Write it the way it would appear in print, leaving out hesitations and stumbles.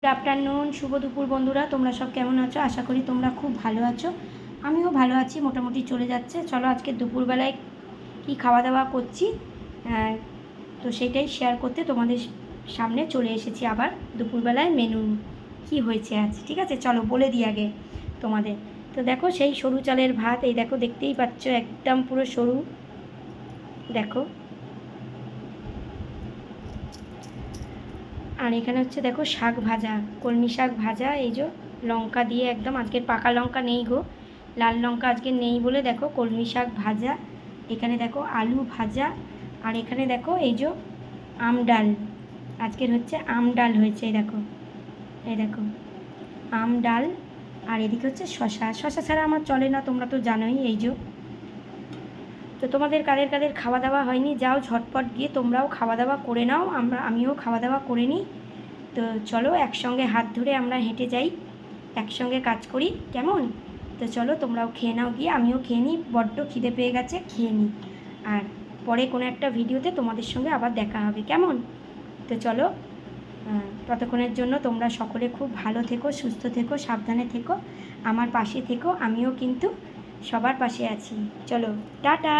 Good afternoon, শুভ দুপুর বন্ধুরা। তোমরা সব কেমন আছো? আশা করি তোমরা খুব ভালো আছো। আমিও ভালো আছি, মোটামুটি চলে যাচ্ছে। চলো আজকে দুপুরবেলায় কি খাওয়া দাওয়া করছি তো সেটাই শেয়ার করতে তোমাদের সামনে চলে এসেছি। আবার দুপুরবেলায় মেনু কি হয়েছে আজ, ঠিক আছে? চলো বলে দিই আগে তোমাদের। তো দেখো, সেই সরু চালের ভাত, এই দেখো দেখতেই পাচ্ছ, একদম পুরো সরু, দেখো। আর এখানে হচ্ছে দেখো শাক ভাজা, কলমি শাক ভাজা, এই যে লঙ্কা দিয়ে একদম, আজকের পাকা লঙ্কা নেই গো, লাল লঙ্কা আজকে নেই বলে দেখো কলমি শাক ভাজা। এখানে দেখো আলু ভাজা, আর এখানে দেখো এই যে আম ডাল, আজকের হচ্ছে আম ডাল হয়েছে, এই দেখো আম ডাল। আর এদিকে হচ্ছে শশা, শশা ছাড়া আমার চলে না, তোমরা তো জানোই। এই যে, তো তোমাদের কাদের কাদের খাওয়া দাওয়া হয়নি, যাও ঝটপট গিয়ে তোমরাও খাওয়া দাওয়া করে নাও, আমিও খাওয়া দাওয়া করে নিই। তো চলো একসঙ্গে হাত ধরে আমরা হেঁটে যাই, একসঙ্গে কাজ করি, কেমন? তো চলো তোমরাও খেয়ে নাও গিয়ে, আমিও খেয়ে নিই, বড্ড খিদে পেয়ে গেছে, খেয়ে নিই। আর পরে কোনো একটা ভিডিওতে তোমাদের সঙ্গে আবার দেখা হবে, কেমন? তো চলো, ততক্ষণের জন্য তোমরা সকলে খুব ভালো থেকো, সুস্থ থেকো, সাবধানে থেকো, আমার পাশে থেকো, আমিও কিন্তু সবার পাশে আছি। চলো টাটা।